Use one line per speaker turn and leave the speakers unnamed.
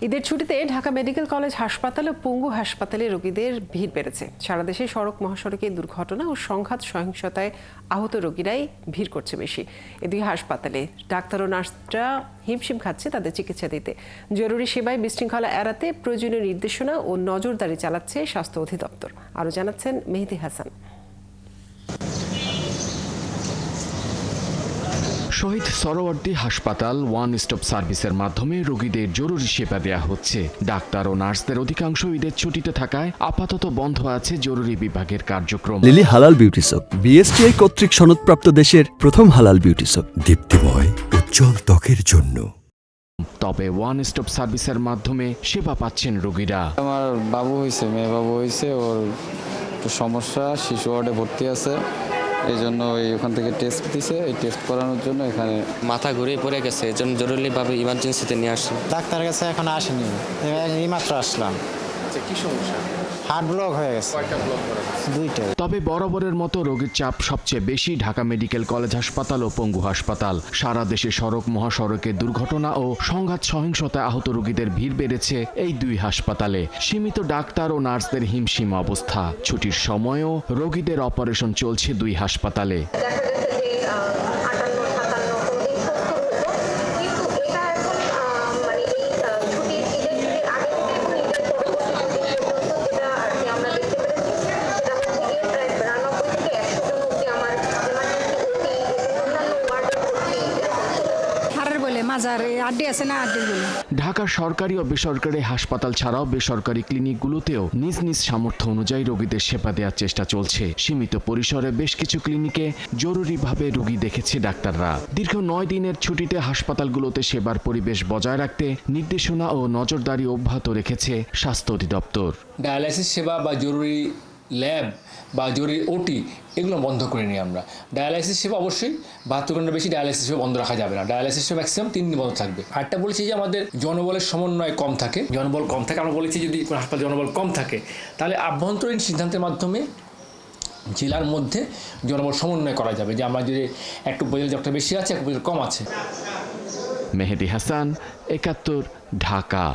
ঈদের ছুটিতে Dhaka medical college হাসপাতাল ও পঙ্গু হাসপাতালে রোগীদের ভিড় বেড়েছে। সারা দেশে সড়ক মহাসড়কে দুর্ঘটনা ও সংঘাত সহিংসতায় আহত রোগীরাই ভিড় করছে বেশি। এ দুই হাসপাতালে ডাক্তার ও নার্সরা হিমশিম খাচ্ছে তাদের চিকিৎসা দিতে। জরুরি সেবায় বিশৃঙ্খলা এড়াতে প্রয়োজনীয় নির্দেশনা ও নজরদারি চালাচ্ছে স্বাস্থ্য অধিদপ্তর। আরও জানাচ্ছেন মেহেদি হাসান।
শহীদ সরোয়ার্দী হাসপাতাল ওয়ান স্টপ সার্ভিসের মাধ্যমে রোগীদের জরুরি সেবা দেয়া হচ্ছে। ডাক্তার ও নার্সদের অধিকাংশ ঈদের ছুটিতে থাকায় আপাতত বন্ধ আছে জরুরি বিভাগের কার্যক্রম।
লিলি হালাল বিউটি সোপ, বিএসটিআই কর্তৃক সনদপ্রাপ্ত দেশের প্রথম হালাল বিউটি সোপ, দীপ্তিময় উজ্জ্বল ত্বকের জন্য।
তবে ওয়ান স্টপ সার্ভিসের মাধ্যমে সেবা পাচ্ছেন রোগীরা।
আমার বাবু হয়েছে, মেয়ে বাবু হয়েছে, ওর একটু সমস্যা, শিশু ওয়ার্ডে ভর্তি আছে, এই জন্য ওখান থেকে টেস্ট দিছে। এই টেস্ট করানোর জন্য এখানে
মাথা ঘুরে পড়ে গেছে, এই জন্য জরুরিভাবে ইমার্জেন্সিতে নিয়ে আসি।
ডাক্তারের কাছে এখন আসেনি, এইমাত্র আসলাম।
কি সমস্যা?
হার্ট ব্লক হয়ে গেছে। দুইটা।
তবে বরাবরের মতো রোগীর চাপ সবচেয়ে বেশি ঢাকা মেডিকেল কলেজ হাসপাতাল ও পঙ্গু হাসপাতাল। সারা দেশে সড়ক মহাসড়কে দুর্ঘটনা ও সংঘাত সহিংসতায় আহত রোগীদের ভিড় বেড়েছে এই দুই হাসপাতালে। সীমিত ডাক্তার ও নার্সদের হিমশিম অবস্থা। ছুটির সময়ও রোগীদের অপারেশন চলছে দুই হাসপাতালে। ঢাকার সরকারি ও বেসরকারি হাসপাতাল ছাড়াও বেসরকারি ক্লিনিকগুলোতেও নিজ নিজ সামর্থ্য অনুযায়ী রোগীদের সেবা দেওয়ার চেষ্টা চলছে। সীমিত পরিসরে বেশ কিছু ক্লিনিকে জরুরিভাবে রোগী দেখেছে ডাক্তাররা। দীর্ঘ 9 দিনের ছুটিতে হাসপাতালগুলোতে সেবার পরিবেশ বজায় রাখতে নির্দেশনা ও নজরদারি অব্যাহত রেখেছে স্বাস্থ্য অধিদপ্তর।
ডায়ালাইসিস সেবা বা জরুরি ল্যাব বা জরুরি ওটি এগুলো বন্ধ করে নিই আমরা। ডায়ালাইসিস সেবা অবশ্যই 72 ঘন্টার বেশি ডায়ালাইসিস সেবা বন্ধ রাখা যাবে না। ডায়ালাইসিস সেবা ম্যাক্সিমাম 3 দিন বন্ধ থাকবে। আরেকটা বলেছি যে আমাদের জনবলের সমন্বয় কম থাকে, জনবল কম থাকে। আমরা বলেছি যদি কোনো হাসপাতালে জনবল কম থাকে তাহলে আভ্যন্তরীণ সিদ্ধান্তের মাধ্যমে জেলার মধ্যে জনবল সমন্বয় করা যাবে, যে আমরা যদি একটু উপজেলা ডক্টর বেশি আছে, এক উপজেলা কম আছে।
মেহেদি হাসান, 71, ঢাকা।